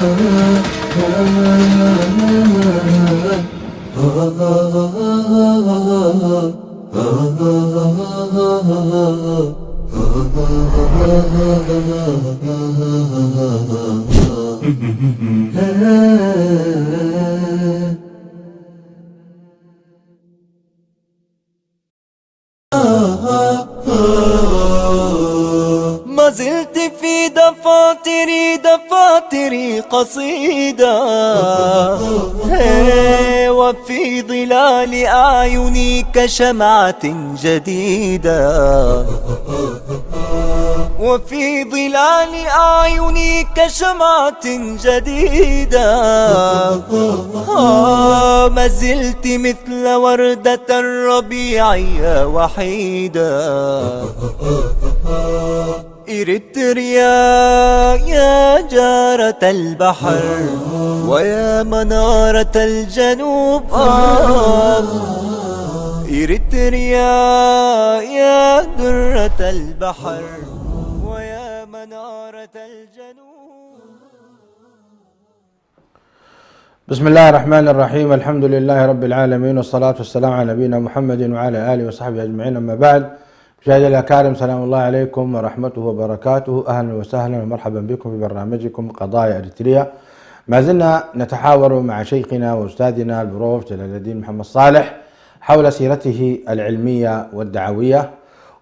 ما زلت في دفاتري قصيدة، وفي ظلال أعيني كشمعة جديدة، وفي ظلال أعيني كشمعة جديدة. ما زلت مثل وردة الربيع وحيدة. إريتريا يا جارة البحر ويا منارة الجنوب، إريتريا يا درة البحر ويا منارة الجنوب. بسم الله الرحمن الرحيم. الحمد لله رب العالمين، والصلاة والسلام على نبينا محمد وعلى آله وصحبه أجمعين. أما بعد، مشاهدينا الأكارم، سلام الله عليكم ورحمته وبركاته. أهلا وسهلا ومرحبا بكم في برنامجكم قضايا إريتريا. ما زلنا نتحاور مع شيخنا وأستاذنا البروف جلال الدين محمد صالح حول سيرته العلمية والدعوية،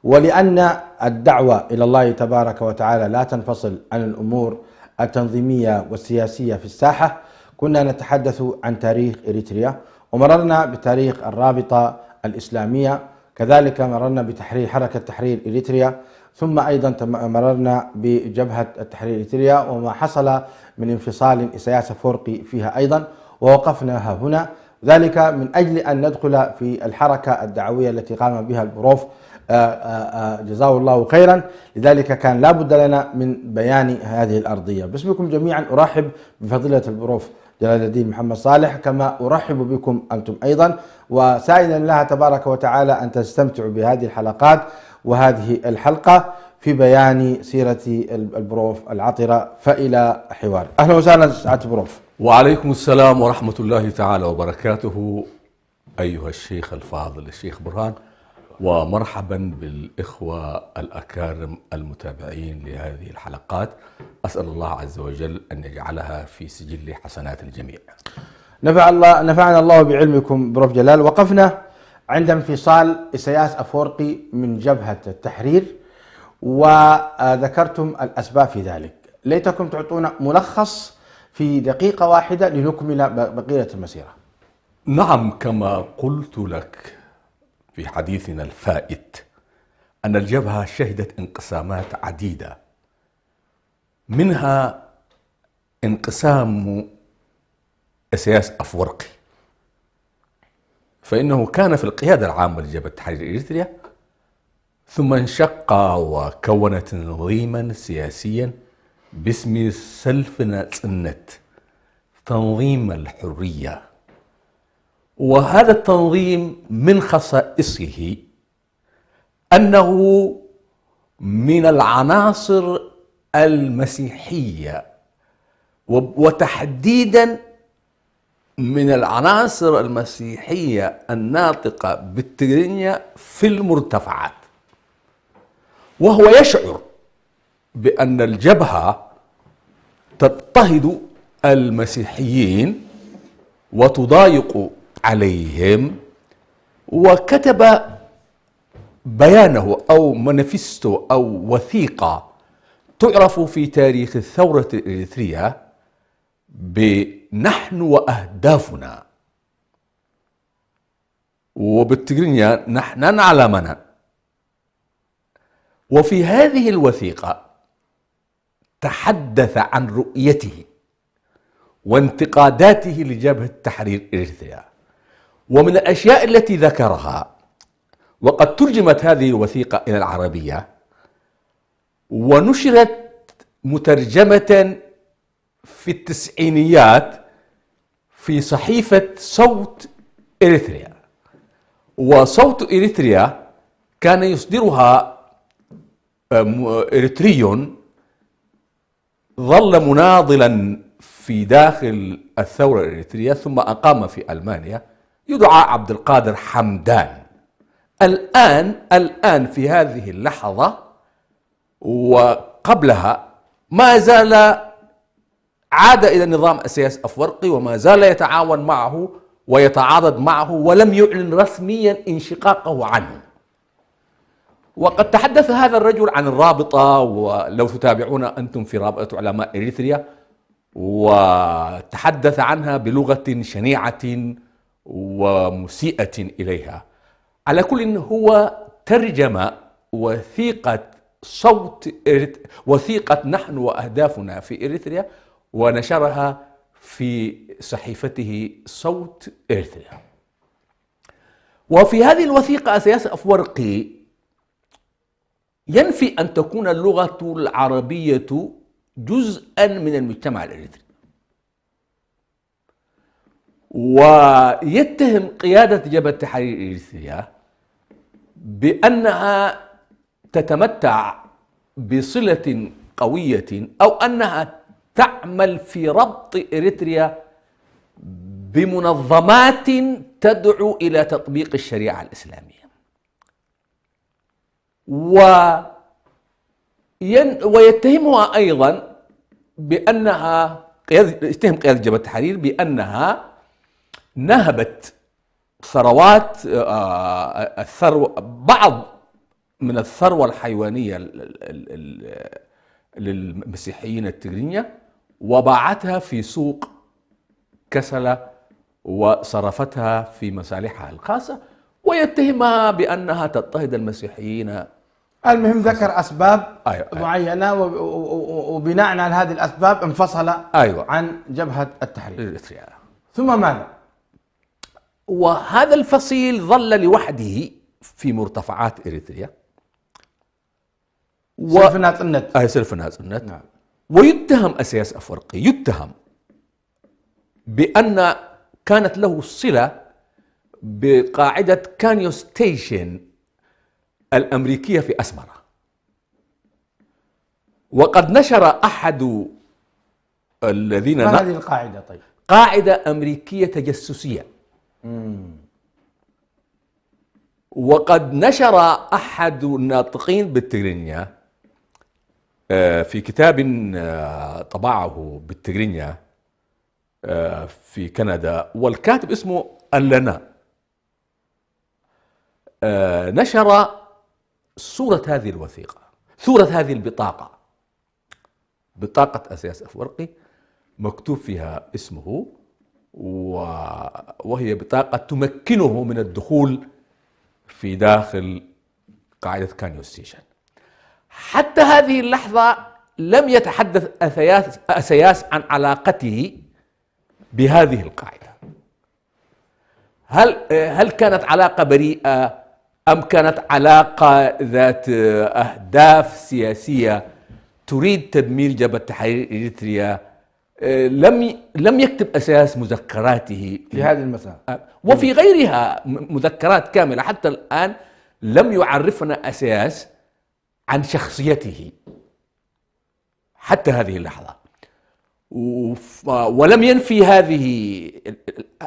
ولأن الدعوة إلى الله تبارك وتعالى لا تنفصل عن الأمور التنظيمية والسياسية في الساحة، كنا نتحدث عن تاريخ إريتريا، ومررنا بتاريخ الرابطة الإسلامية، كذلك مررنا بتحرير حركة تحرير إريتريا، ثم أيضا مررنا بجبهة التحرير إريتريا وما حصل من انفصال إسياس أفورقي فيها أيضا، ووقفنا هنا، ذلك من أجل أن ندخل في الحركة الدعوية التي قام بها البروف جزاه الله خيرا. لذلك كان لا بد لنا من بيان هذه الأرضية. باسمكم جميعا أرحب بفضيلة البروف جلال الدين محمد صالح، كما أرحب بكم أنتم أيضا، وسائلا الله تبارك وتعالى أن تستمتعوا بهذه الحلقات وهذه الحلقة في بيان سيرة البروف العطرة. فإلى حوار. أهلا وسهلا سعادة البروف. وعليكم السلام ورحمة الله تعالى وبركاته أيها الشيخ الفاضل الشيخ برهان، ومرحبا بالإخوة الأكارم المتابعين لهذه الحلقات. أسأل الله عز وجل أن يجعلها في سجل حسنات الجميع. نفعنا الله بعلمكم بروف جلال. وقفنا عند انفصال إسياس أفورقي من جبهة التحرير، وذكرتم الأسباب في ذلك. ليتكم تعطونا ملخص في دقيقة واحدة لنكمل بقية المسيرة. نعم، كما قلت لك في حديثنا الفائت أن الجبهة شهدت انقسامات عديدة، منها انقسام إسياس أفورقي، فإنه كان في القيادة العامة لجبهة تحرير إريتريا، ثم انشق وكون تنظيما سياسيا باسم سلفنا سنت تنظيم الحرية. وهذا التنظيم من خصائصه أنه من العناصر المسيحية، وتحديدا من العناصر المسيحية الناطقة بالتجرينية في المرتفعات، وهو يشعر بأن الجبهة تضطهد المسيحيين وتضايق عليهم، وكتب بيانه أو مانيفستو أو وثيقة تعرف في تاريخ الثورة الإريترية بنحن وأهدافنا، وبالتجرينية نحن نعلمنا. وفي هذه الوثيقة تحدث عن رؤيته وانتقاداته لجبهة تحرير إريتريا. ومن الأشياء التي ذكرها، وقد ترجمت هذه الوثيقة إلى العربية ونشرت مترجمة في التسعينيات في صحيفة صوت إريتريا. وصوت إريتريا كان يصدرها إريتري ظل مناضلا في داخل الثورة الإريترية ثم أقام في ألمانيا، يدعى عبد القادر حمدان. الآن في هذه اللحظة وقبلها ما زال عاد إلى نظام إسياس أفورقي وما زال يتعاون معه ويتعاضد معه، ولم يعلن رسميا انشقاقه عنه. وقد تحدث هذا الرجل عن الرابطة، ولو تتابعون أنتم في رابطة علماء إريتريا، وتحدث عنها بلغة شنيعة ومسيئة إليها. على كل، هو ترجم وثيقة نحن وأهدافنا في إريتريا ونشرها في صحيفته صوت إريتريا. وفي هذه الوثيقة إسياس أفورقي ينفي أن تكون اللغة العربية جزءا من المجتمع الإريتري، ويتهم قيادة جبهة تحرير إريتريا بأنها تتمتع بصلة قوية أو أنها تعمل في ربط إريتريا بمنظمات تدعو إلى تطبيق الشريعة الإسلامية. ويتهمها أيضا بأنها يتهم قيادة جبهة التحرير بأنها نهبت ثروات بعض من الثروة الحيوانية للمسيحيين التجرينية وباعتها في سوق كسلة وصرفتها في مصالحها الخاصة، ويتهمها بأنها تضطهد المسيحيين. المهم ذكر أسباب أيوة. معينة وبناء على هذه الأسباب انفصل عن جبهة التحرير. ثم ماذا؟ وهذا الفصيل ظل لوحده في مرتفعات إريتريا سلفنات النت. سلفنات النت. نعم. ويتهم إسياس أفورقي، يتهم بأن كانت له صلة بقاعدة كانيو ستيشن الأمريكية في أسمرة. وقد نشر أحد الذين ما هذه القاعدة؟ طيب، قاعدة أمريكية تجسسية. وقد نشر أحد الناطقين بالتجرينيا في كتاب طبعه بالتجرينيا في كندا، والكاتب اسمه اللنا، نشر صورة هذه الوثيقة، صورة هذه البطاقة، بطاقة إسياس أفورقي مكتوب فيها اسمه، وهي بطاقة تمكنه من الدخول في داخل قاعدة كانيو ستيشن. حتى هذه اللحظة لم يتحدث إسياس عن علاقته بهذه القاعدة. هل كانت علاقة بريئة أم كانت علاقة ذات أهداف سياسية تريد تدمير جبهة تحرير إريتريا؟ لم يكتب إسياس مذكراته في هذه المسألة، وفي غيرها مذكرات كاملة. حتى الآن لم يعرفنا إسياس عن شخصيته حتى هذه اللحظة، ولم ينفي هذه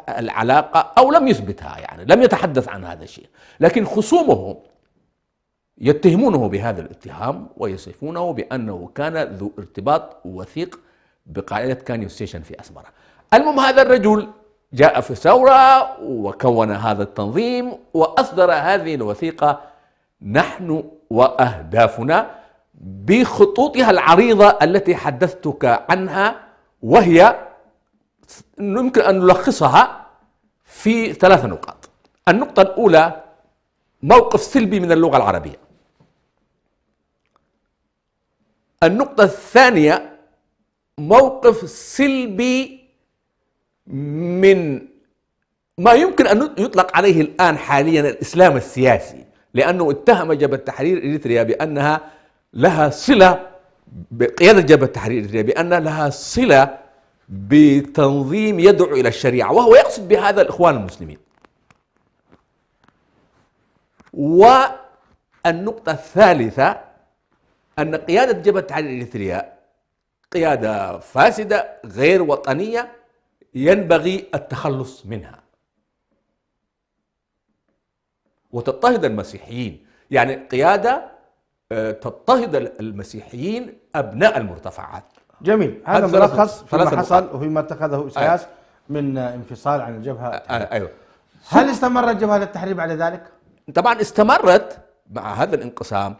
العلاقة أو لم يثبتها، يعني لم يتحدث عن هذا الشيء. لكن خصومه يتهمونه بهذا الاتهام ويصفونه بأنه كان ذو ارتباط وثيق بقاعدة كانيو ستيشن في أسمرة. المهم، هذا الرجل جاء في ثورة وكون هذا التنظيم وأصدر هذه الوثيقة نحن وأهدافنا بخطوطها العريضة التي حدثتك عنها، وهي يمكن أن نلخصها في 3 نقاط. النقطة الأولى: موقف سلبي من اللغة العربية. النقطة الثانية: موقف سلبي من ما يمكن أن يطلق عليه الآن حاليا الإسلام السياسي، لأنه اتهم جبهة تحرير إريتريا بأنها لها صلة بقيادة جبهة تحرير إريتريا بأن لها صلة بتنظيم يدعو إلى الشريعة، وهو يقصد بهذا الإخوان المسلمين. والنقطة الثالثة: أن قيادة جبهة تحرير إريتريا قيادة فاسدة غير وطنية ينبغي التخلص منها، وتضطهد المسيحيين، يعني قيادة تضطهد المسيحيين أبناء المرتفعات. جميل. هذا ثلاث ملخص فيما نقاط. حصل وفيما اتخذه إسياس من انفصال عن الجبهة. أيوة. هل استمرت جبهة التحرير بعد ذلك؟ طبعا استمرت مع هذا الانقسام،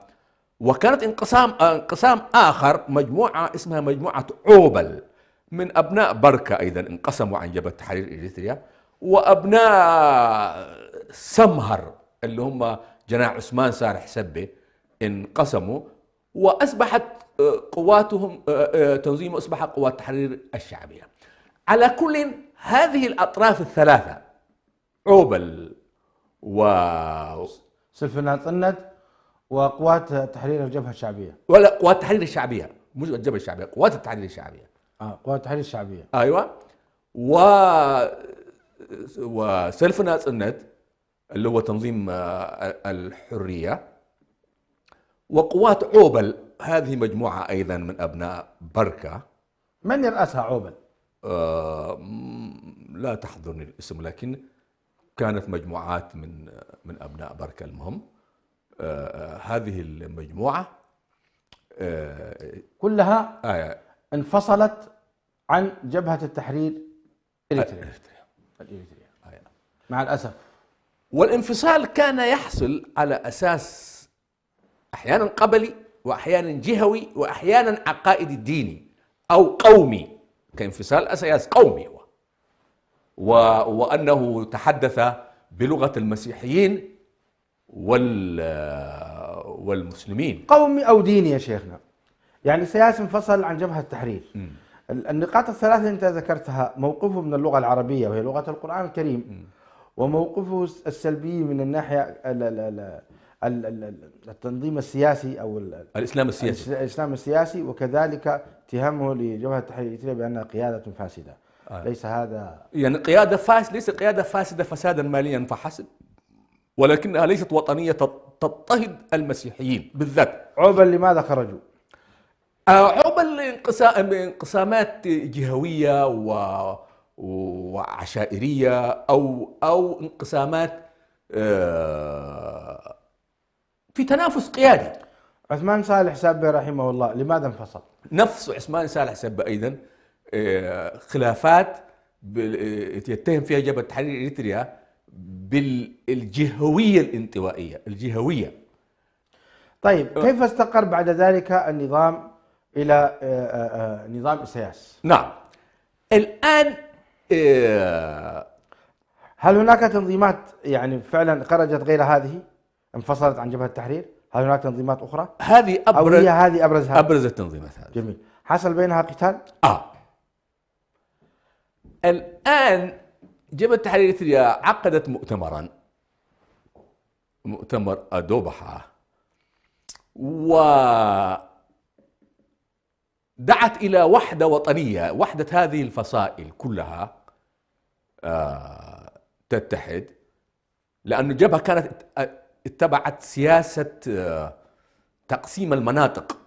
وكانت انقسام آخر، مجموعة اسمها مجموعة عوبل من أبناء بركة أيضا انقسموا عن جبهة تحرير إريتريا، وأبناء سمهر اللي هم جناح عثمان سارح سبة انقسموا، وأصبحت قواتهم تنظيم أصبح قوات تحرير الشعبية. على كل هذه الأطراف الثلاثة، عوبل سلفنا طند وقوات تحرير الجبهة الشعبية، ولا قوات التحرير الشعبية، مش الجبهة الشعبية، قوات التحرير الشعبية. قوات التحرير الشعبية. ايوه. وسلفنا طند اللي هو تنظيم الحرية، وقوات عوبل هذه مجموعة أيضا من أبناء بركة. من يرأسها عوبل؟ لا تحضرني الاسم، لكن كانت مجموعات من أبناء بركة. المهم هذه المجموعة كلها انفصلت عن جبهة التحرير الإريتريا مع الأسف. والانفصال كان يحصل على أساس أحيانا قبلي، وأحيانا جهوي، وأحيانا عقائدي ديني أو قومي، كانفصال أساس قومي هو، وأنه تحدث بلغة المسيحيين والمسلمين. قومي أو ديني يا شيخنا، يعني سياسي انفصل عن جبهة التحرير. النقاط الثلاثة اللي أنت ذكرتها، موقفه من اللغة العربية وهي لغة القرآن الكريم، وموقفه السلبي من الناحية التنظيم السياسي أو الإسلام السياسي، وكذلك اتهامه لجبهة التحرير الإريتريا بأنها قيادة فاسدة. ليس هذا يعني قيادة ليست قيادة فاسدة فسادا ماليا فحسب، ولكنها ليست وطنية تضطهد المسيحيين بالذات. عوبل لماذا خرجوا؟ عقبال انقسامات جهوية وعشائرية أو انقسامات في تنافس قيادي. عثمان صالح سبة رحمه الله لماذا انفصل؟ نفس عثمان صالح سبة أيضا خلافات يتهم فيها جبهة تحرير إريتريا بالجهوية الانطوائية الجهوية. طيب كيف استقر بعد ذلك النظام إلى نظام إسياس؟ نعم. الآن هل هناك تنظيمات يعني فعلا خرجت غير هذه انفصلت عن جبهة التحرير؟ هل هناك تنظيمات أخرى؟ هذه هذه أبرزها؟ أبرز التنظيمات هذه. جميل. حصل بينها قتال؟ الآن جبهة التحرير الإريتريا عقدت مؤتمر أدوبحة، ودعت إلى وحدة وطنية، وحدة هذه الفصائل كلها تتحد، لأن الجبهة كانت اتبعت سياسة تقسيم المناطق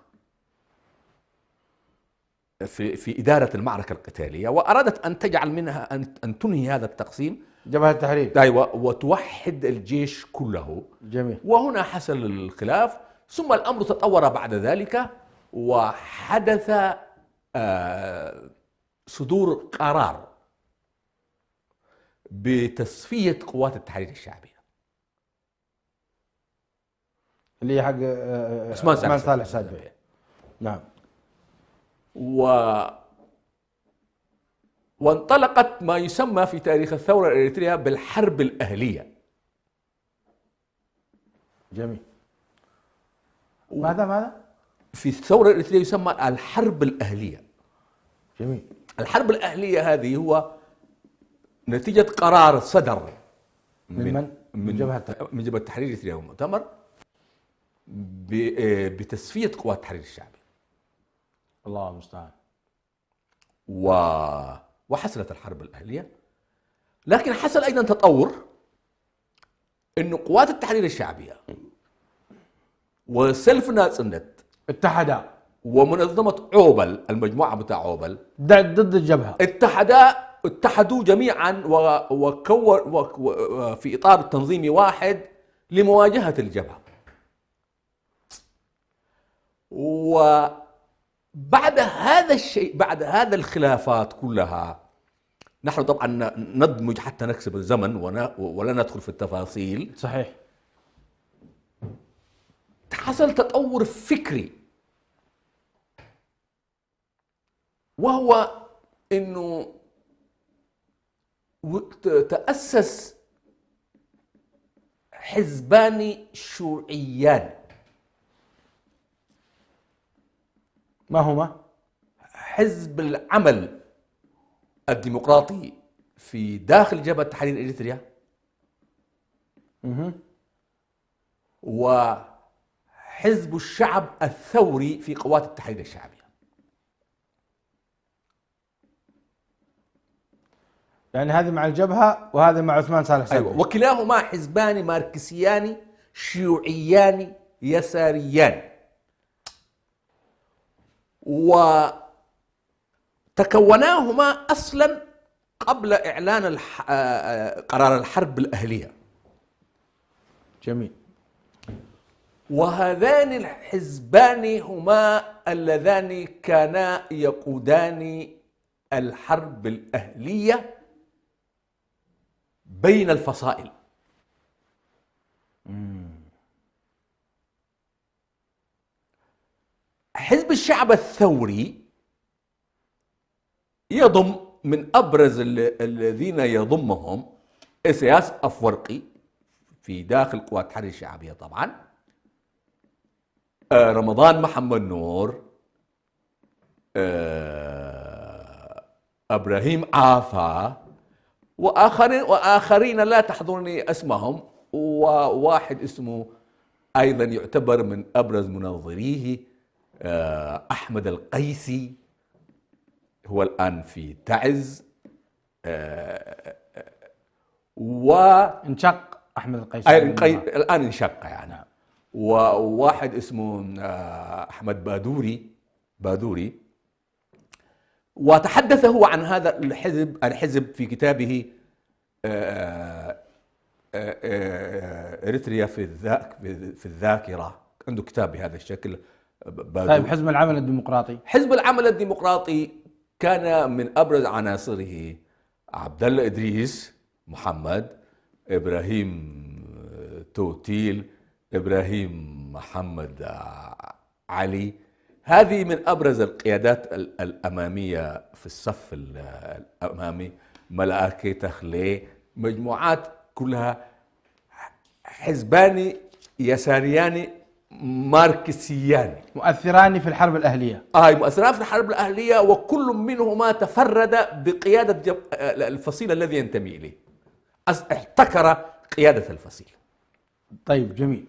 في إدارة المعركة القتالية، وأرادت أن تجعل منها أن تنهي هذا التقسيم جبهة التحرير. أيوة، وتوحد الجيش كله. جميل. وهنا حصل الخلاف، ثم الأمر تطور بعد ذلك، وحدث صدور قرار بتصفية قوات التحرير الشعبية اللي حق عثمان صالح سبة. نعم. وانطلقت ما يسمى في تاريخ الثورة الإريترية بالحرب الأهلية. جميل. ماذا؟ في الثورة الإريترية يسمى الحرب الأهلية. جميل. الحرب الأهلية هذه هو نتيجة قرار صدر من جبهة التحرير الإريترية والمؤتمر بتصفية قوات التحرير الشعبي. الله المستعان. وحصلت الحرب الأهلية، لكن حصل أيضا تطور، إنه قوات التحرير الشعبية وسلفنا طند ومنظمة عوبل، المجموعة بتاع عوبل، ضد الجبهة، اتحدوا جميعا في إطار تنظيمي واحد لمواجهة الجبهة. وبعد هذا الشيء، بعد هذا الخلافات كلها، نحن طبعا ندمج حتى نكسب الزمن ولا ندخل في التفاصيل. صحيح. حصل تطور فكري، وهو انه تأسس حزبان شيوعيان. ما هما؟ حزب العمل الديمقراطي في داخل جبهة تحرير إريتريا، وحزب الشعب الثوري في قوات التحرير الشعبية. يعني هذه مع الجبهة وهذا مع عثمان صالح سلمي. أيوة. وكلاهما حزبان ماركسيان شيوعيان يساريان، وتكوناهما أصلا قبل إعلان قرار الحرب الأهلية. جميل. وهذان الحزبان هما اللذان كانا يقودان الحرب الأهلية بين الفصائل. حزب الشعب الثوري يضم من أبرز الذين يضمهم إسياس أفورقي في داخل قوات التحرير الشعبية طبعا، رمضان محمد نور، إبراهيم عافا، وآخرين لا تحضرني اسمهم، وواحد اسمه أيضا يعتبر من أبرز منظريه أحمد القيسي، هو الآن في تعز، انشق أحمد القيسي الآن انشق يعني. وواحد اسمه أحمد بادوري، وتحدث هو عن هذا الحزب في كتابه إريتريا في الذاكرة، عنده كتاب بهذا الشكل. طيب حزب العمل الديمقراطي. حزب العمل الديمقراطي كان من أبرز عناصره عبد الله إدريس محمد، إبراهيم توتيل، إبراهيم محمد علي. هذه من أبرز القيادات الأمامية في الصف الأمامي، ملاكي تخلي، مجموعات كلها حزبان يساريان ماركسيان مؤثران في الحرب الأهلية. مؤثران في الحرب الأهلية، وكل منهما تفرد بقيادة الفصيل الذي ينتمي إليه، احتكر قيادة الفصيل. طيب جميل.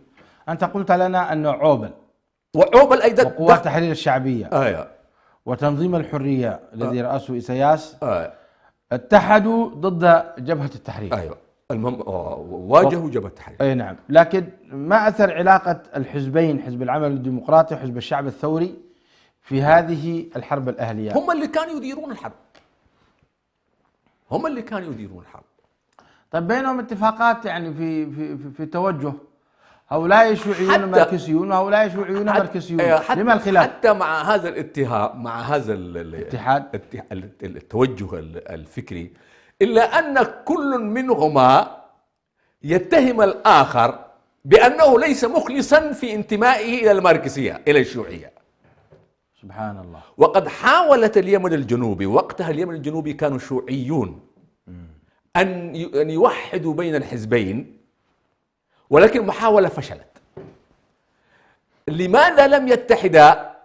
أنت قلت لنا أن عوبل أيضا وقوات التحرير الشعبية أيوة. وتنظيم الحرية الذي رأسه إسياس اتحدوا ضد جبهة التحرير. أيوة. المهم واجهوا جبهة التحرير. أي نعم. لكن ما أثر علاقة الحزبين، حزب العمل الديمقراطي وحزب الشعب الثوري، في هذه الحرب الأهلية؟ هم اللي كانوا يديرون الحرب. طيب بينهم اتفاقات يعني في توجه، هؤلاء شيوعيون ماركسيون وهؤلاء شيوعيون ماركسيون، لما الخلاف؟ حتى مع هذا الاتهام، مع هذا التوجه الفكري، إلا أن كل منهما يتهم الآخر بأنه ليس مخلصا في انتمائه إلى الماركسية، إلى الشيوعية. سبحان الله. وقد حاولت اليمن الجنوبي، وقتها اليمن الجنوبي كانوا شيوعيون، أن يوحدوا بين الحزبين، ولكن المحاولة فشلت. لماذا لم يتحدا؟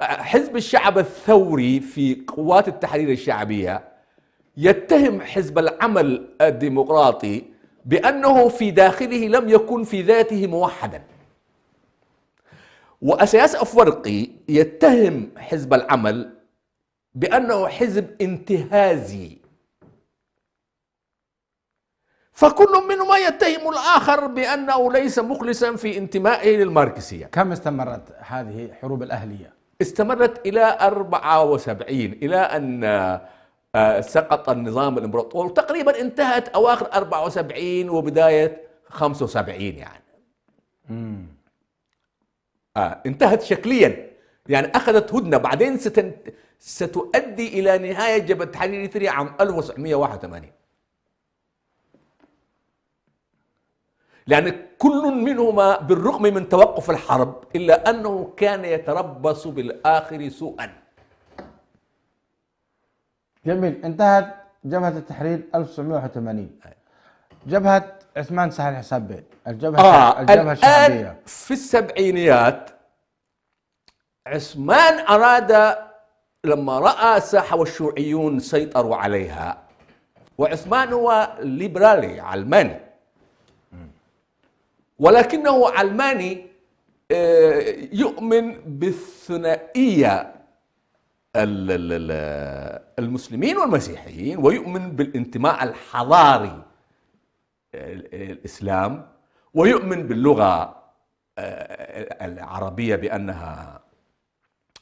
حزب الشعب الثوري في قوات التحرير الشعبية يتهم حزب العمل الديمقراطي بأنه في داخله لم يكن في ذاته موحدا، وأسياس أفورقي يتهم حزب العمل بأنه حزب انتهازي. فكل منهما يتهم الآخر بأنه ليس مخلصا في انتمائه للماركسية. كم استمرت هذه حروب الأهلية؟ استمرت إلى 74، إلى أن سقط النظام الإمبراطوري، تقريبا انتهت أواخر 74 وبداية 75 يعني. انتهت شكليا، يعني أخذت هدنة، بعدين ستؤدي إلى نهاية جبهة تحرير إريتريا عام 1981. لأن كل منهما بالرغم من توقف الحرب إلا أنه كان يتربص بالآخر سوءا. جميل. انتهت جبهة التحرير 1981. جبهة عثمان سهل حسابين، الجبهة الشعبية في السبعينيات. عثمان أراد لما رأى ساحة والشيوعيون سيطروا عليها، وعثمان هو ليبرالي علماني، ولكنه علماني يؤمن بالثنائية المسلمين والمسيحيين، ويؤمن بالانتماء الحضاري الإسلام، ويؤمن باللغة العربية بأنها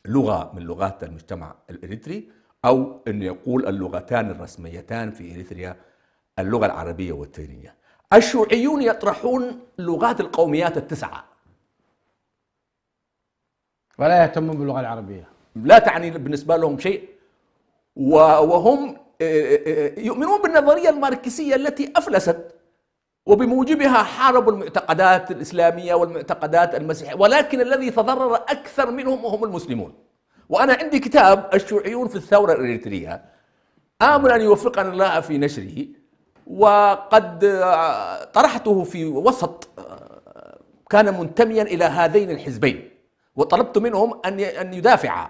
لغة من لغات المجتمع الإريتري، أو أن يقول اللغتان الرسميتان في إريتريا اللغة العربية والتينية. الشيوعيون يطرحون لغات القوميات التسعة، ولا يهتمون باللغة العربية، لا تعني بالنسبة لهم شيء، وهم يؤمنون بالنظرية الماركسية التي أفلست، وبموجبها حاربوا المعتقدات الإسلامية والمعتقدات المسيحية، ولكن الذي تضرر أكثر منهم هم المسلمون. وأنا عندي كتاب الشيوعيون في الثورة الإريترية، آمل أن يوفقني الله في نشره، وقد طرحته في وسط كان منتميا إلى هذين الحزبين، وطلبت منهم أن يدافع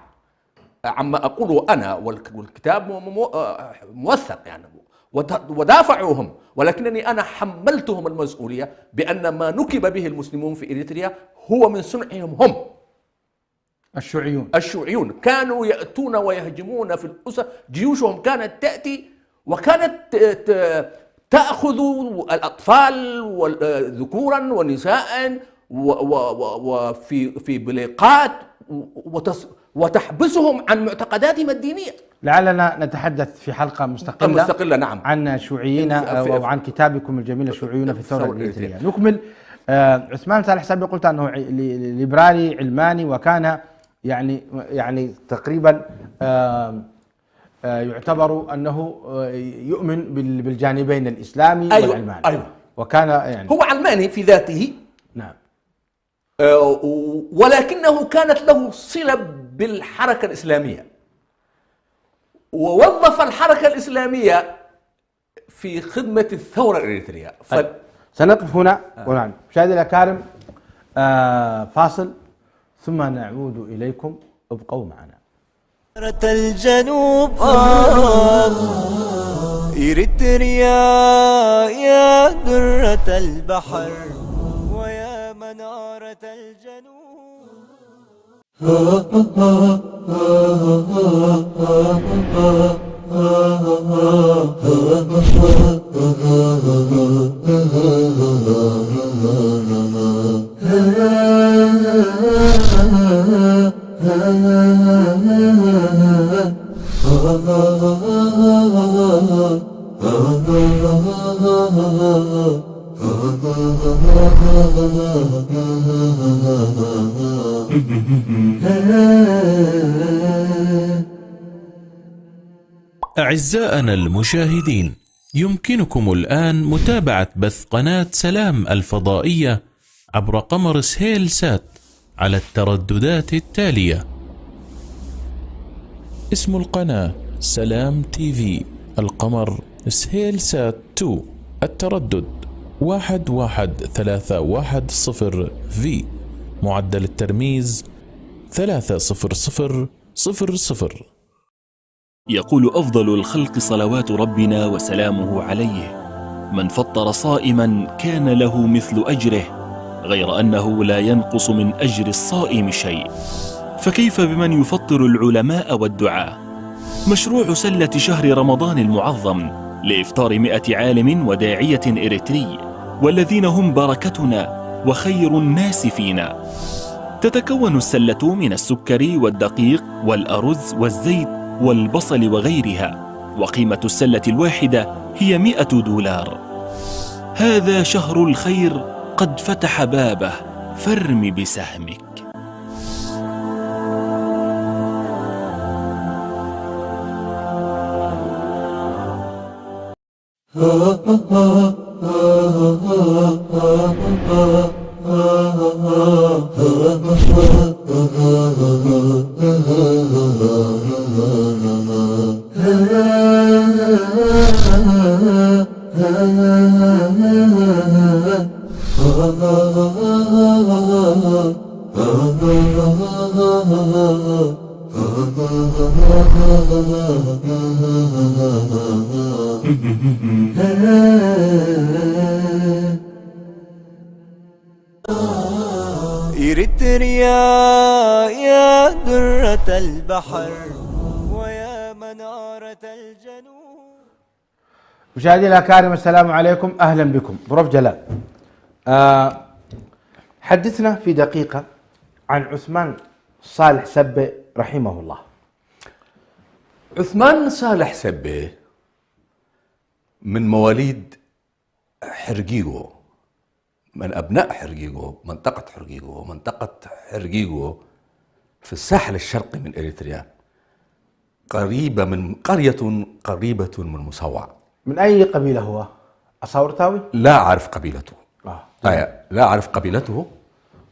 عما أقوله أنا، والكتاب موثق يعني، ودافعوا هم، ولكنني أنا حملتهم المسؤولية بأن ما نكب به المسلمون في إريتريا هو من صنعهم هم. الشيوعيون كانوا يأتون ويهجمون في الأسر، جيوشهم كانت تأتي وكانت تأخذ الأطفال ذكورا ونساء وفي بليقات وتحبسهم عن معتقداتهم الدينية. لعلنا نتحدث في حلقة مستقلة نعم عن الشيوعيين وعن كتابكم الجميل الشيوعيون في الثورة الإريترية. نكمل. عثمان سهل حسابي قلت أنه ليبرالي علماني، وكان يعني تقريبا يعتبر أنه يؤمن بالجانبين الإسلامي والعلماني. أيوة. وكان يعني هو علماني في ذاته، نعم، ولكنه كانت له صلة بالحركة الإسلامية، ووظف الحركة الإسلامية في خدمة الثورة الإريترية. سنقف هنا ونعم. مشاهدينا الأكارم، فاصل ثم نعود إليكم، ابقوا معنا. الجنوب إريتريا يا درة البحر ويا منارة الجنوب. أعزائنا المشاهدين، يمكنكم الآن متابعة بث قناة سلام الفضائية عبر قمر سهيل سات على الترددات التالية: اسم القناة سلام تي في، القمر سهيل سات 2، التردد 11310 في، معدل الترميز 30000. يقول أفضل الخلق صلوات ربنا وسلامه عليه: من فطر صائما كان له مثل أجره، غير أنه لا ينقص من أجر الصائم شيء. فكيف بمن يفطر العلماء والدعاة؟ مشروع سلة شهر رمضان المعظم لإفطار 100 عالم وداعية إريتري، والذين هم بركتنا وخير الناس فينا. تتكون السلة من السكر والدقيق والأرز والزيت والبصل وغيرها، وقيمة السلة الواحدة هي $100. هذا شهر الخير قد فتح بابه، فارم بسهمك. إريتريا يا درة البحر ويا منارة الجنوب. مشاهدينا الأكارم السلام عليكم، أهلا بكم. بروف جلال، حدثنا في دقيقة عن عثمان صالح سبة رحمه الله. عثمان صالح سبة من مواليد حرقيقو، من أبناء حرقيقو، منطقة حرقيقو في الساحل الشرقي من إريتريا، قريبة من قرية قريبة من مصوع. من أي قبيلة هو؟ أصاورتاوي؟ لا أعرف قبيلته. لا أعرف قبيلته،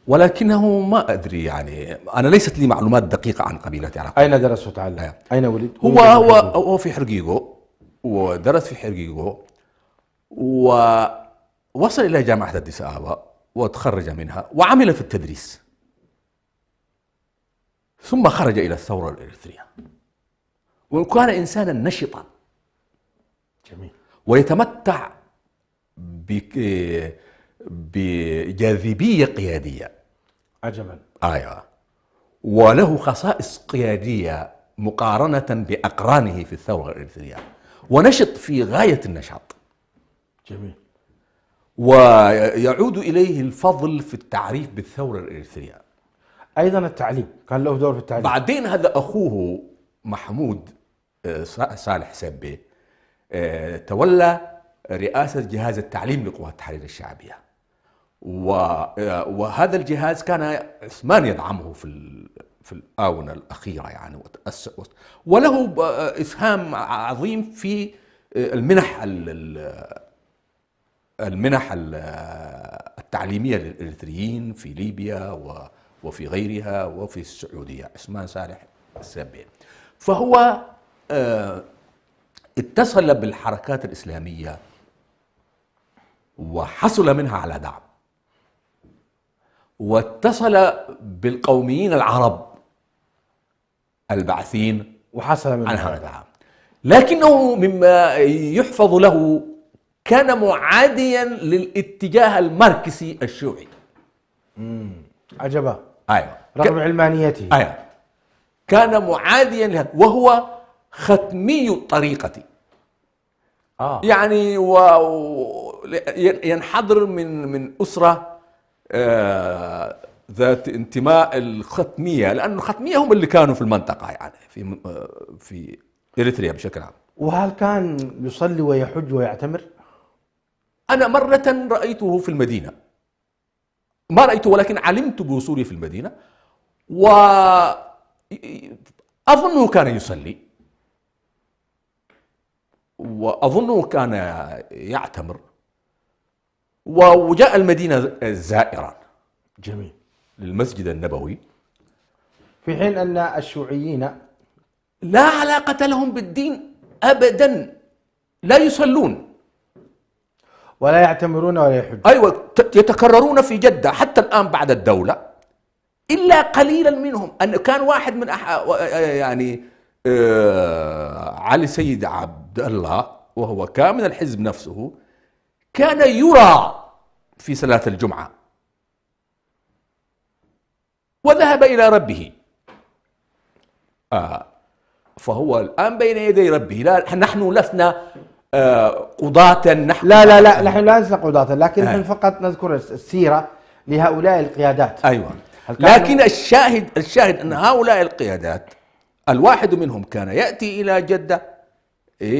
ولكنه ما أدري، يعني أنا ليست لي معلومات دقيقة عن قبيلته. أين درس وتعلم؟ أين ولد؟ هو في حرقيقو، ودرس في حرقيقو، ووصل إلى جامعة أديس أبابا وتخرج منها وعمل في التدريس، ثم خرج إلى الثورة الإريترية، وكان إنسانا نشطا جميل، ويتمتع بجاذبية قيادية عجبا. وله خصائص قيادية مقارنة بأقرانه في الثورة الإريترية، ونشط في غاية النشاط. جميل. ويعود إليه الفضل في التعريف بالثورة الإريترية. أيضا التعليم كان له دور في التعليم. بعدين هذا أخوه محمود صالح سبة تولى رئاسة جهاز التعليم لقوات التحرير الشعبية، وهذا الجهاز كان عثمان يدعمه في الآونة الأخيرة، يعني وله إسهام عظيم في المنح التعليمية للإريتريين في ليبيا وفي غيرها وفي السعودية. عثمان صالح سبة فهو اتصل بالحركات الإسلامية وحصل منها على دعم، واتصل بالقوميين العرب البعثين وحصل منها عنها دعم، لكنه مما يحفظ له كان معاديا للاتجاه الماركسي الشيوعي. عجبا. أيوة. رغم علمانيته. أيوة. كان معاديا لها، وهو ختمي الطريقة. يعني ينحدر من أسرة ذات انتماء الختمية، لأن الختمية هم اللي كانوا في المنطقة، يعني في إريتريا بشكل عام. وهل كان يصلي ويحج ويعتمر؟ أنا مرة رأيته في المدينة، ما رأيته ولكن علمت بوصولي في المدينة، وأظنه كان يصلي، وأظنه كان يعتمر، وجاء المدينة زائرا. جميل. للمسجد النبوي، في حين أن الشيوعيين لا علاقة لهم بالدين أبدا، لا يصلون ولا يعتمرون ولا يحجون. أيوة، يتكررون في جدة حتى الآن بعد الدولة، إلا قليلا منهم. أن كان واحد من يعني علي سيد عبد الله، وهو كان من الحزب نفسه، كان يرى في صلاة الجمعة وذهب إلى ربه. فهو الآن بين يدي ربه. لا، نحن لسنا قضاة نحن لا نحن لا ننسى قضاة، لكن نحن فقط نذكر السيرة لهؤلاء القيادات. أيوة. لكن الشاهد أن هؤلاء القيادات الواحد منهم كان يأتي إلى جدة،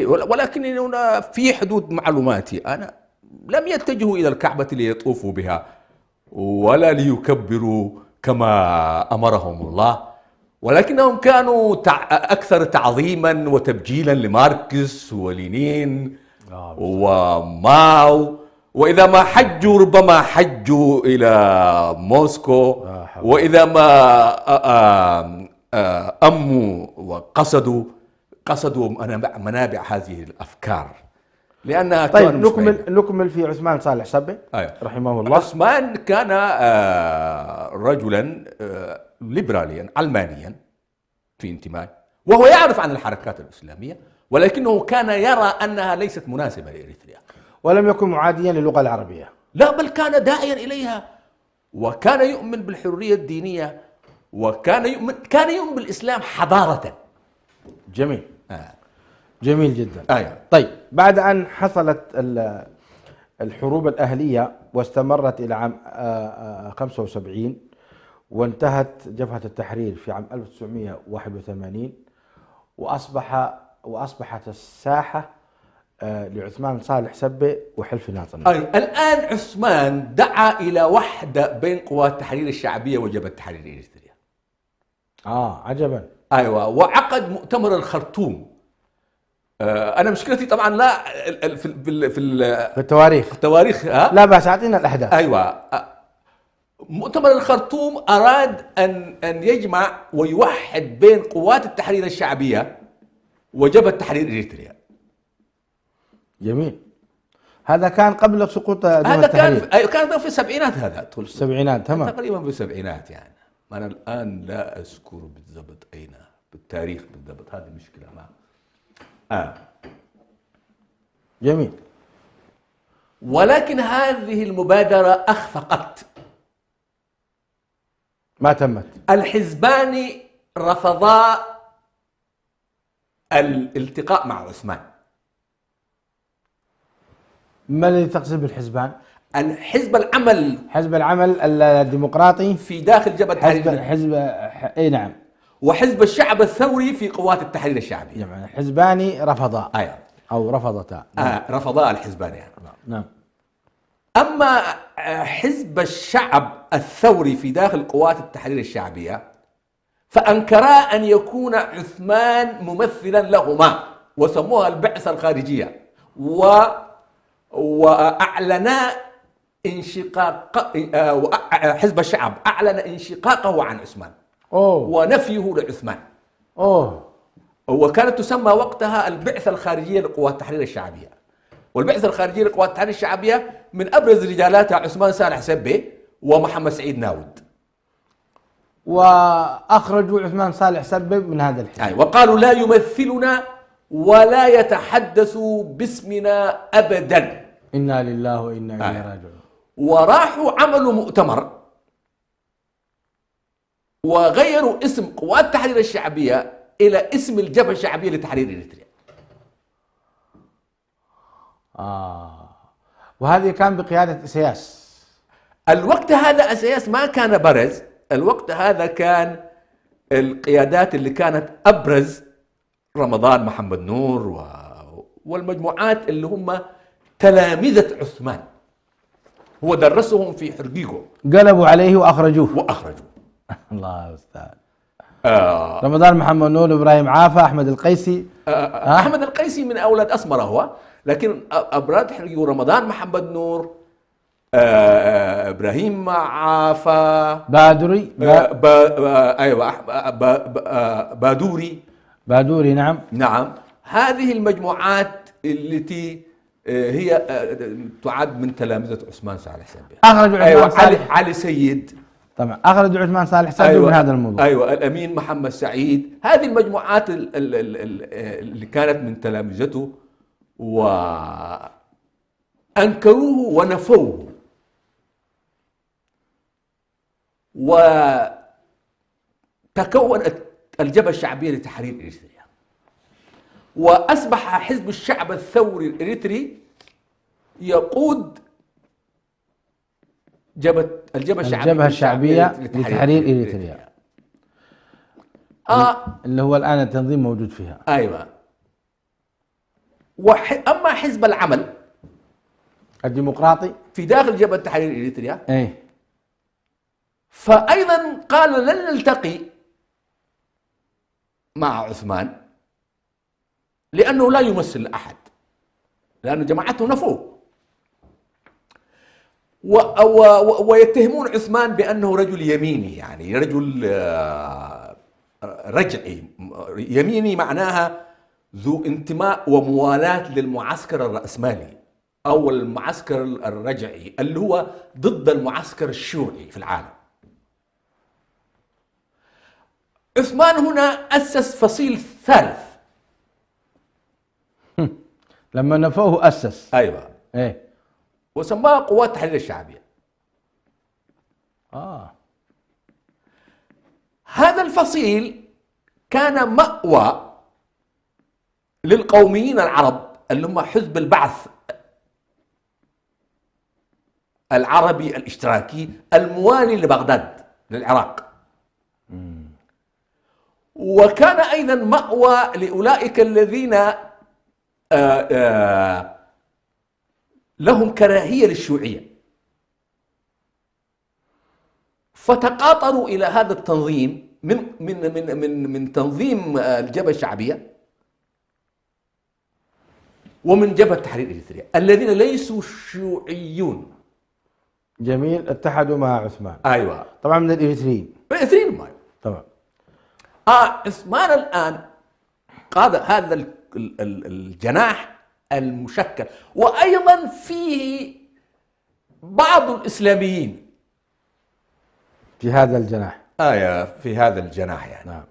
ولكن هنا في حدود معلوماتي أنا لم يتجهوا إلى الكعبة ليطوفوا بها ولا ليكبروا كما أمرهم الله، ولكنهم كانوا أكثر تعظيما وتبجيلا لماركس ولينين وماو، وإذا ما حجوا ربما حجوا إلى موسكو، وإذا ما أموا وقصدوا منابع هذه الأفكار لأنها طيب نكمل في عثمان صالح سبة رحمه الله. عثمان كان رجلا ليبراليا علمانيا في انتماء، وهو يعرف عن الحركات الإسلامية، ولكنه كان يرى أنها ليست مناسبة لإريتريا، ولم يكن معاديا للغة العربية، لا بل كان داعيا إليها، وكان يؤمن بالحرية الدينية، وكان يؤمن بالإسلام حضارة. جميل. جميل جدا. أيوة. طيب بعد أن حصلت الحروب الأهلية واستمرت إلى عام 75 وانتهت جبهة التحرير في عام 1981 وأصبحت الساحة لعثمان صالح سبة وحلف ناصر. أيوة. الآن عثمان دعا إلى وحدة بين قوات التحرير الشعبية وجبهة التحرير الإريترية. عجبا. أيوة. وعقد مؤتمر الخرطوم. أنا مشكلتي طبعا لا في التواريخ لا بس أعطينا الأحداث. أيوة. مؤتمر الخرطوم أراد أن يجمع ويوحد بين قوات التحرير الشعبية وجبهة التحرير الإريترية. جميل. هذا كان قبل سقوط هذا كان في السبعينات، هذا في السبعينات. تمام. تقريبا في السبعينات يعني. أنا الآن لا أذكر بالضبط أين بالتاريخ بالضبط، هذه مشكلة جميل. ولكن هذه المبادرة أخفقت، ما تمت. الحزبان رفضا الالتقاء مع عثمان. ما الذي تقصد بالحزبان؟ حزب العمل الديمقراطي في داخل جبهة التحرير، اي نعم، وحزب الشعب الثوري في قوات التحرير الشعبي. يعني حزبان رفضا. أيوة. أو رفضتا. رفضا الحزبان يعني. نعم. أما حزب الشعب الثوري في داخل قوات التحرير الشعبية فأنكرا أن يكون عثمان ممثلا لهما، وسموها البعثة الخارجية، وأعلنا انشقاق. حزب الشعب أعلن انشقاقه عن عثمان ونفيه لعثمان. وكانت تسمى وقتها البعثة الخارجية لقوات التحرير الشعبية. والبعثة الخارجية لقوات التحرير الشعبية من أبرز رجالاتها عثمان صالح سبة ومحمد سعيد ناود. وأخرجوا عثمان صالح سبة من هذا الحزب. وقالوا لا يمثلنا ولا يتحدث باسمنا أبدا. إنا لله وإنا إليه راجعون. وراحوا عملوا مؤتمر وغيروا اسم قوات التحرير الشعبية إلى اسم الجبهة الشعبية لتحرير إريتريا. وهذه كان بقيادة إسياس. الوقت هذا إسياس ما كان برز، الوقت هذا كان القيادات اللي كانت أبرز رمضان محمد نور والمجموعات اللي هم تلامذة عثمان، هو درسهم في حرقيقو، قلبوا عليه وأخرجوه. الله أستاذ. رمضان محمد نور، إبراهيم عافا، أحمد القيسي. أحمد القيسي من أولاد أسمرة هو، لكن أبراد حرقيقو رمضان محمد نور، إبراهيم عافا، بادوري. أيوة بادوري. نعم. هذه المجموعات التي هي تعد من تلامذة عثمان صالح سبة. أخرجوا عثمان صالح. علي سيد طبعا أخرجوا عثمان صالح سبة من هذا الموضوع. أيوة. الأمين محمد سعيد. هذه المجموعات اللي كانت من تلامذته وأنكروه ونفوه، وتكونت الجبهة الشعبية لتحرير إريتريا. وأصبح حزب الشعب الثوري الإريتري يقود الجبهة الشعبية لتحرير إريتريا، اللي هو الآن التنظيم موجود فيها. أيوة. أما حزب العمل الديمقراطي في داخل جبهة تحرير إريتريا ايه، فأيضا قالوا لن نلتقي مع عثمان لأنه لا يمثل أحد، لأن جماعته نفوه، ويتهمون عثمان بأنه رجل يميني، يعني رجل رجعي. يميني معناها ذو انتماء وموالاة للمعسكر الرأسمالي أو المعسكر الرجعي اللي هو ضد المعسكر الشيوعي في العالم. عثمان هنا أسس فصيل ثالث لما نفوه أسس. أيوة ايه، وسماها قوات التحرير الشعبية. هذا الفصيل كان مأوى للقوميين العرب اللي هم حزب البعث العربي الاشتراكي الموالي لبغداد للعراق، وكان أيضا مأوى لأولئك الذين لهم كراهية للشيوعية، فتقاطروا إلى هذا التنظيم من تنظيم الجبهة الشعبية ومن جبهة تحرير إريتريا الذين ليسوا شيوعيون. جميل، اتحدوا مع عثمان. أيوة طبعا من الإريتريين. طبعا. عثمان الآن قاد هذا الجناح المشكل، وأيضا فيه بعض الإسلاميين في هذا الجناح. في هذا الجناح يعني. نعم.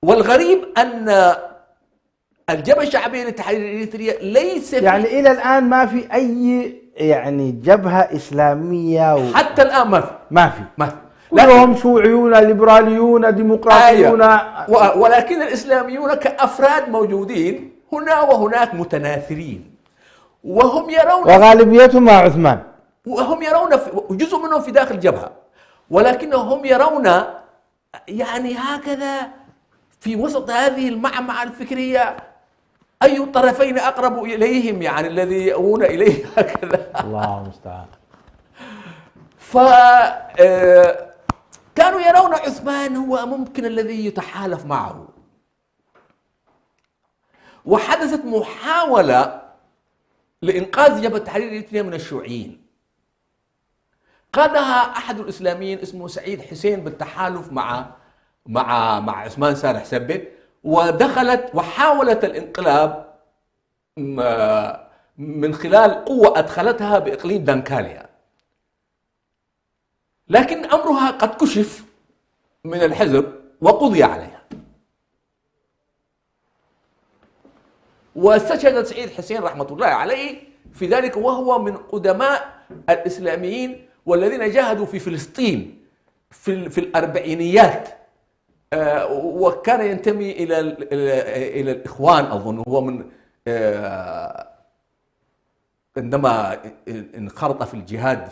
والغريب أن الجبهة الشعبية لتحرير إريتريا ليس يعني إلى الآن ما في أي يعني جبهة إسلامية حتى الآن ما في. كلهم شيوعيون ليبراليون ديمقراطيون. ولكن الإسلاميون كأفراد موجودين هنا وهناك متناثرين، وهم يرون وغالبيتهم مع عثمان، وهم يرون جزء منهم في داخل الجبهة، ولكنهم يرون يعني هكذا في وسط هذه المعمعة الفكرية أي الطرفين أقرب إليهم، يعني الذي يأوون إليه هكذا. الله المستعان. كانوا يرون عثمان هو ممكن الذي يتحالف معه، وحدثت محاولة لإنقاذ جبهة تحرير إريتريا من الشيوعيين. قادها أحد الإسلاميين اسمه سعيد حسين بالتحالف مع عثمان صالح سبة، ودخلت وحاولت الانقلاب من خلال قوة أدخلتها بإقليم دانكاليا، لكن أمرها قد كشف من الحزب وقضي عليها. واستشهد سعيد حسين رحمة الله عليه في ذلك، وهو من قدماء الإسلاميين والذين جاهدوا في فلسطين في الأربعينيات، وكان ينتمي إلى الإخوان أظن. هو من عندما انخرط في الجهاد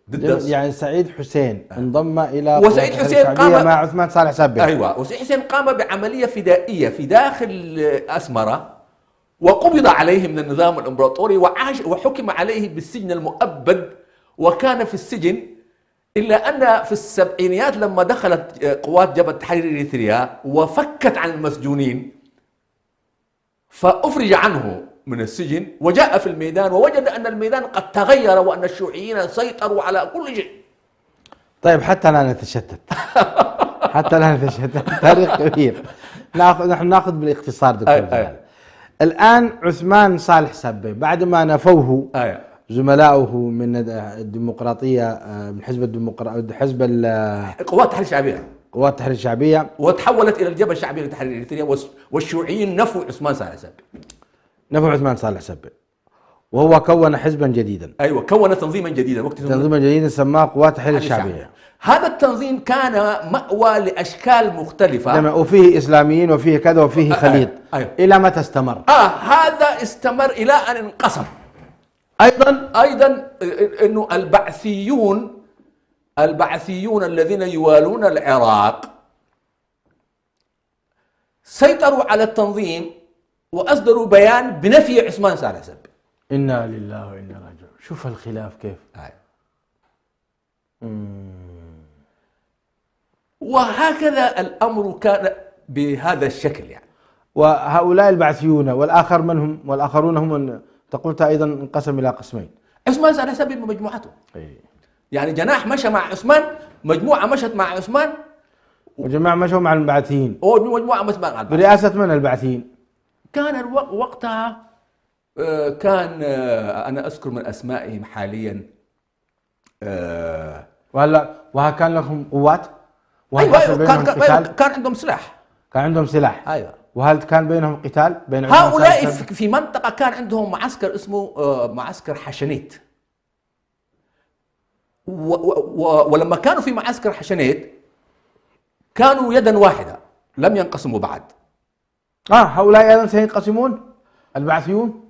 ضد يعني سعيد حسين انضم إلى وسعيد حسين قام مع عثمان صالح سبة. أيوة، وسعيد حسين قام بعملية فدائية في داخل أسمرة، وقبض عليه من النظام الإمبراطوري وحكم عليه بالسجن المؤبد، وكان في السجن إلا أن في السبعينيات لما دخلت قوات جبهة تحرير إريتريا وفكت عن المسجونين فأفرج عنه من السجن وجاء في الميدان، ووجد أن الميدان قد تغير وأن الشيوعيين سيطروا على كل شيء. طيب حتى لا نتشتت تاريخ كبير. نحن ناخذ بالاختصار دكتور. الآن عثمان صالح سبة بعد ما نفوه زملائه من الديمقراطية من حزب قوات التحرير الشعبية وتحولت إلى الجبهة الشعبية لتحرير إريتريا، والشيوعيين نفوا عثمان صالح سبة. وهو كون حزبا جديدا. أيوة، كون تنظيما جديدا سماه قوات التحرير الشعبية. هذا التنظيم كان مأوى لأشكال مختلفة، وفيه إسلاميين وفيه كذا وفيه خليط. أيوة. إلى متى استمر؟ هذا استمر إلى أن انقسم أيضا أنه البعثيون الذين يوالون العراق سيطروا على التنظيم وأصدروا بيان بنفي عثمان صالح سبي. إنا لله وإنا راجعون. شوف الخلاف كيف. وهكذا الأمر كان بهذا الشكل يعني. وهؤلاء البعثيون والآخر من هم؟ والآخرون هم من تقولت أيضا انقسم إلى قسمين. عثمان صالح سبي بمجموعته. يعني جناح مشى مع عثمان، مجموعة مشت مع عثمان، وجماعة مشوا مع البعثيين. ومجموعة مشت مع البعثيين. برئاسة من البعثيين؟ كان وقتها كان أنا أذكر من أسمائهم حاليا وهل كان لهم قوات؟ أيوة كان عندهم سلاح. كان عندهم سلاح. أيوة. وهل كان بينهم قتال بين هؤلاء في منطقة كان عندهم معسكر اسمه معسكر حشنيت. ولما كانوا في معسكر حشنيت كانوا يدا واحدة لم ينقسموا بعد. هؤلاء أيضا سينقسمون البعثيون.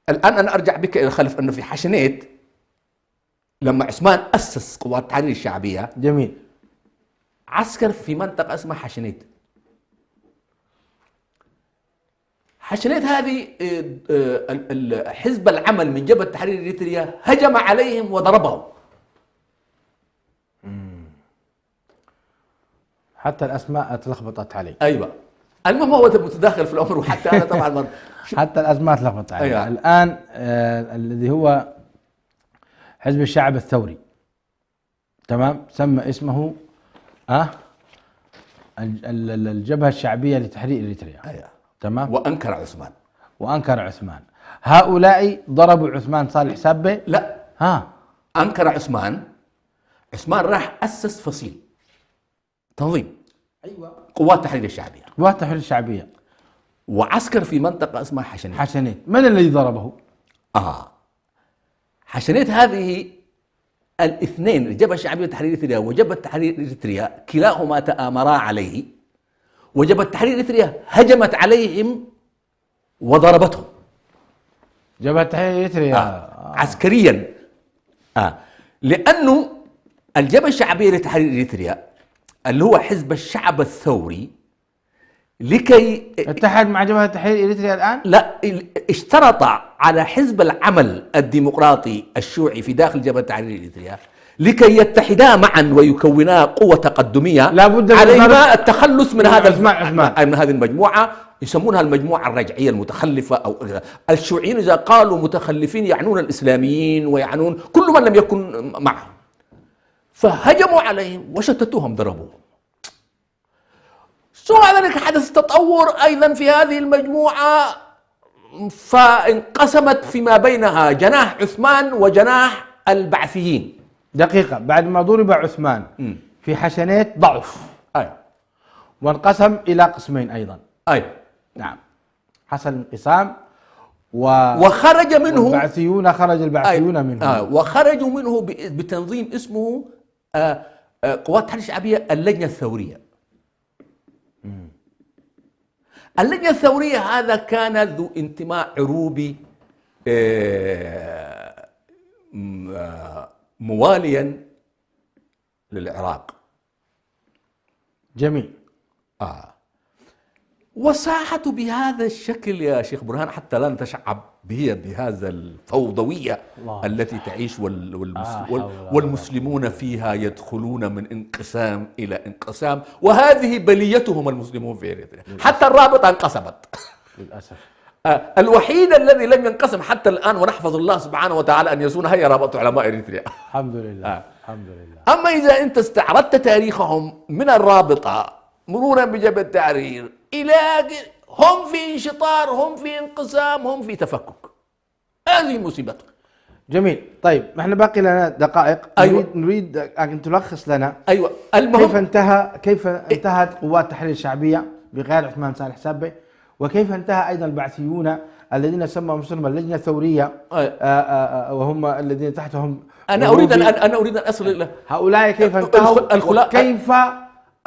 الآن أنا أرجع بك إلى الخلف أنه في حشنيت لما عثمان أسس قوات التحرير الشعبية، جميل، عسكر في منطقة اسمها حشنيت. حشنيت هذه حزب العمل من جبهة تحرير إريتريا هجم عليهم وضربهم. حتى الأسماء تلخبطت علي. أيوة. المهم هو متداخل في الأمر، وحتى أنا طبعا حتى الأسماء تلخبطت علي. أيوة. الآن الذي هو حزب الشعب الثوري، تمام، سمى اسمه الجبهة الشعبية لتحرير إريتريا. أيوة. تمام. وأنكر عثمان. هؤلاء ضربوا عثمان صالح سبي؟ لا. أنكر عثمان راح أسس فصيل تنظيم. أيوة. قوات التحرير الشعبية. وعسكر في منطقة اسمها حشنيت. من الذي ضربه؟ حشنيت هذه الاثنين، الجبهة الشعبية لتحرير إريتريا وجبهة تحرير إريتريا، كلاهما تآمرا عليه، وجبهة تحرير إريتريا هجمت عليهم وضربتهم. جبهة تحرير إريتريا عسكريا. لأنه الجبهة الشعبية لتحرير إريتريا اللي هو حزب الشعب الثوري لكي اتحد مع جبهة تحرير إريتريا الآن؟ لا، اشترط على حزب العمل الديمقراطي الشيوعي في داخل جبهة تحرير إريتريا لكي يتحدا معا ويكونا قوة تقدمية، لابد عليهما التخلص من من هذه المجموعة، يسمونها المجموعة الرجعية المتخلفة. أو الشيوعيين إذا قالوا متخلفين يعنون الإسلاميين ويعنون كل من لم يكن معهم. فهجموا عليهم وشتتوهم، ضربوهم. ثم ذلك حدث تطور أيضا في هذه المجموعة، فانقسمت فيما بينها جناح عثمان وجناح البعثيين. دقيقة، بعد ما ضرب عثمان في حشنيت ضعف. وانقسم إلى قسمين أيضا. نعم، حصل انقسام وخرج منه البعثيون، خرج البعثيون منه. وخرجوا منه بتنظيم اسمه قوات التحرير الشعبية اللجنة الثورية. اللجنة الثورية هذا كان ذو انتماء عروبي مواليا للعراق. جميل. وساحته بهذا الشكل يا شيخ برهان حتى لا نتشعب بهذا الفوضوية التي تعيش والمسلمون فيها يدخلون من انقسام إلى انقسام، وهذه بليتهم المسلمون في إريتريا. حتى الرابطة انقسمت للأسف. الوحيد الذي لم ينقسم حتى الآن، ونحفظ الله سبحانه وتعالى أن يصون، هي رابطة علماء إريتريا. الحمد لله. الحمد لله. أما إذا أنت استعرضت تاريخهم من الرابطة مرورا بجبهة التحرير إلى هم في انشطار، هم في انقسام، هم في تفكك. هذه مصيبتهم. جميل. طيب، احنا باقي لنا دقائق. أيوة. نريد أن تلخص لنا. أيوة. المهم كيف انتهت قوات التحرير الشعبية بقيادة عثمان صالح سبي، وكيف انتهى أيضا البعثيون الذين سموا مسلم اللجنة الثورية، وهم الذين تحتهم. أنا أريد أن أصل إلى هؤلاء كيف انتهوا، كيف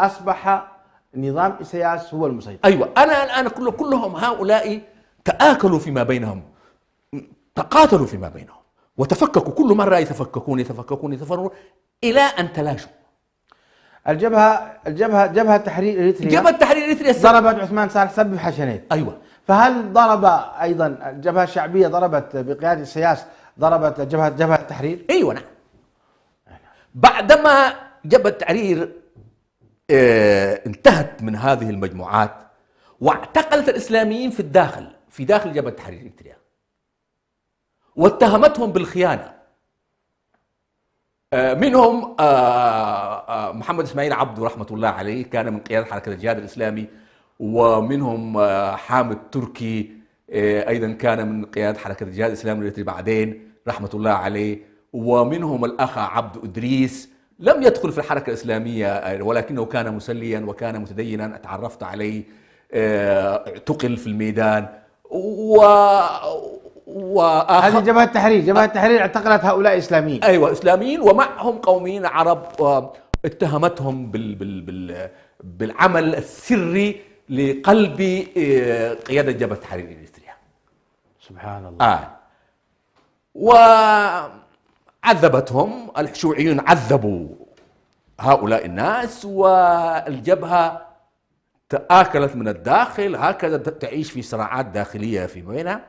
أصبح نظام إيساياس هو المسيطر. أيوة، أنا الآن كلهم هؤلاء تآكلوا فيما بينهم، تقاتلوا فيما بينهم وتفككوا، كل مرة يتفككون إلى أن تلاشوا. جبهة تحرير إريتريا، ضربت عثمان صالح سب حشنيت. أيوة. فهل ضرب أيضا الجبهة الشعبية ضربت بقيادة إيساياس ضربت جبهة التحرير؟ أيوة نعم. بعدما جبهة التحرير انتهت من هذه المجموعات واعتقلت الإسلاميين في داخل جبهة التحرير الإريتريا واتهمتهم بالخيانة. منهم محمد إسماعيل عبده رحمة الله عليه، كان من قيادة حركة الجهاد الإسلامي، ومنهم حامد تركي أيضا كان من قيادة حركة الجهاد الإسلامي الإريتري بعدين رحمة الله عليه، ومنهم الأخ عبد إدريس لم يدخل في الحركة الإسلامية ولكنه كان مسليا وكان متدينا، اتعرفت عليه، اعتقل في الميدان. هذه جبهة التحرير اعتقلت هؤلاء إسلاميين. أيوة إسلاميين، ومعهم قوميين عرب اتهمتهم بالعمل السري لقلب قيادة جبهة التحرير الإريتريا. سبحان الله. وعذبتهم الشيوعيون، عذبوا هؤلاء الناس، والجبهة تآكلت من الداخل، هكذا تعيش في صراعات داخلية في بينها.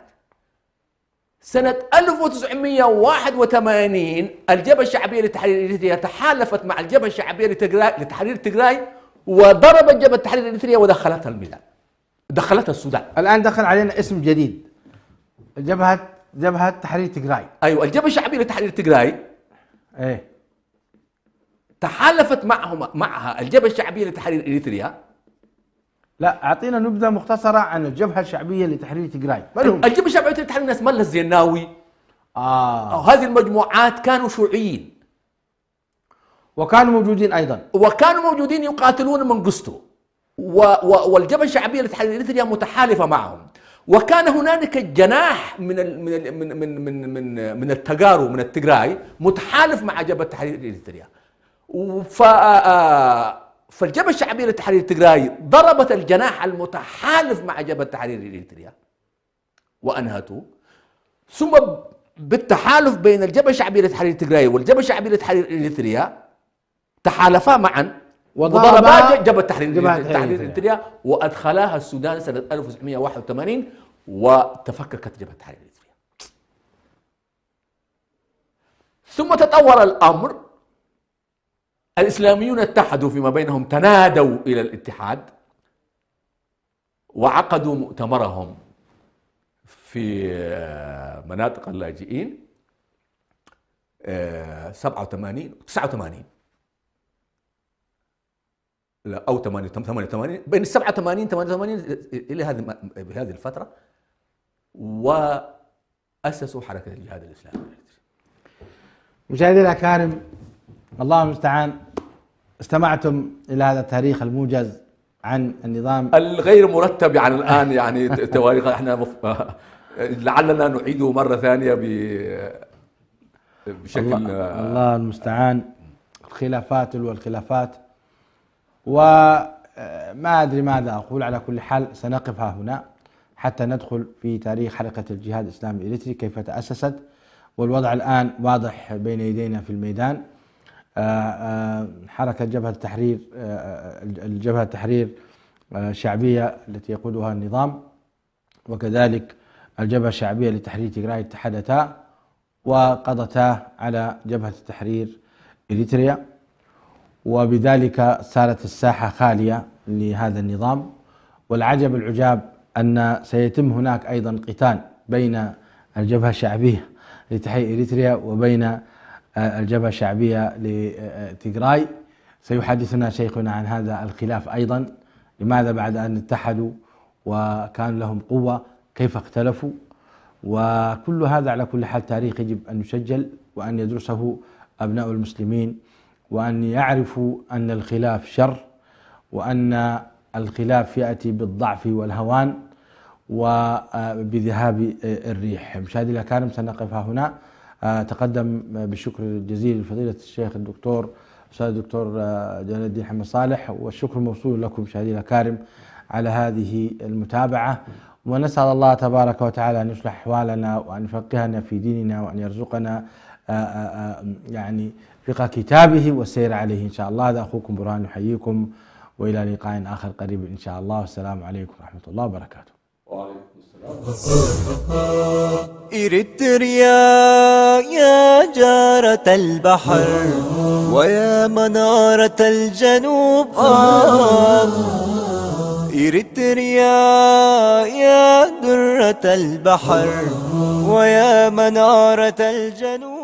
سنة 1981 الجبهة الشعبية لتحرير إريتريا تحالفت مع الجبهة الشعبية لتحرير تجراي، وضربت جبهة تحرير إريتريا ودخلتها الميدان، دخلتها السودان. الآن دخل علينا اسم جديد، جبهة تحرير تجراي. أيوة، الجبهة الشعبية لتحرير تجراي تحالفت معها الجبهة الشعبية لتحرير إريتريا. لا، أعطينا نبذة مختصرة عن الجبهة الشعبية لتحرير تجراي. الجبهة الشعبية لتحرير ناس ملا الزيناوي. هذه المجموعات كانوا شيوعيين وكانوا موجودين أيضا، يقاتلون منغستو، والجبهة الشعبية لتحرير إريتريا متحالفة معهم، وكان هنالك جناح من التجارو من التجراي متحالف مع جبهة تحرير إريتريا. فالجبهة الشعبية لتحرير تجراي ضربت الجناح المتحالف مع جبهة تحرير إريتريا وأنهته، ثم بالتحالف بين الجبهة الشعبية لتحرير تجراي والجبهة الشعبية لتحرير إريتريا تحالفا معا وضربا جبهة تحرير إريتريا وأدخلاها السودان سنة 1981 وتفككت جبهة تحرير إريتريا. ثم تطور الأمر، الإسلاميون اتحدوا فيما بينهم، تنادوا إلى الاتحاد وعقدوا مؤتمرهم في مناطق اللاجئين 89 لا أو 88 بين 87 88 إلى هذه الفترة، وأسسوا حركة الجهاد الإسلامي. مشاهدينا الأكارم، الله المستعان، استمعتم إلى هذا التاريخ الموجز عن النظام الغير مرتب يعني الآن، يعني تواريخ احنا لعلنا نعيده مرة ثانية بشكل الله المستعان. الخلافات والخلافات، وما أدري ماذا أقول. على كل حال سنقف هنا حتى ندخل في تاريخ حركة الجهاد الإسلامي الإريتري كيف تأسست، والوضع الآن واضح بين يدينا في الميدان. حركة جبهة التحرير، الجبهة التحرير الشعبية التي يقودها النظام، وكذلك الجبهة الشعبية لتحرير تجراي اتحدتا وقضتا على جبهة التحرير إريتريا، وبذلك صارت الساحة خالية لهذا النظام. والعجب العجاب أن سيتم هناك أيضا قتال بين الجبهة الشعبية لتحرير إريتريا وبين الجبهة الشعبية لتجراي. سيحدثنا شيخنا عن هذا الخلاف أيضا، لماذا بعد أن اتحدوا وكان لهم قوة كيف اختلفوا، وكل هذا على كل حال تاريخ يجب أن يسجل وأن يدرسه أبناء المسلمين، وأن يعرفوا أن الخلاف شر، وأن الخلاف يأتي بالضعف والهوان وبذهاب الريح. مشاهدي الأكارم، سنقف هنا. تقدم بالشكر الجزيل لفضيلة الشيخ الدكتور الأستاذ الدكتور جلال الدين محمد صالح، والشكر موصول لكم مشاهدينا الأكارم على هذه المتابعة، ونسأل الله تبارك وتعالى أن يصلح أحوالنا وأن يفقهنا في ديننا وأن يرزقنا يعني فقه كتابه والسير عليه إن شاء الله. هذا أخوكم برهان يحييكم، وإلى لقاء آخر قريب إن شاء الله، والسلام عليكم ورحمة الله وبركاته. وعليكم السلام. إريتريا يا جارة البحر ويا منارة الجنوب، إريتريا يا درة البحر ويا منارة الجنوب.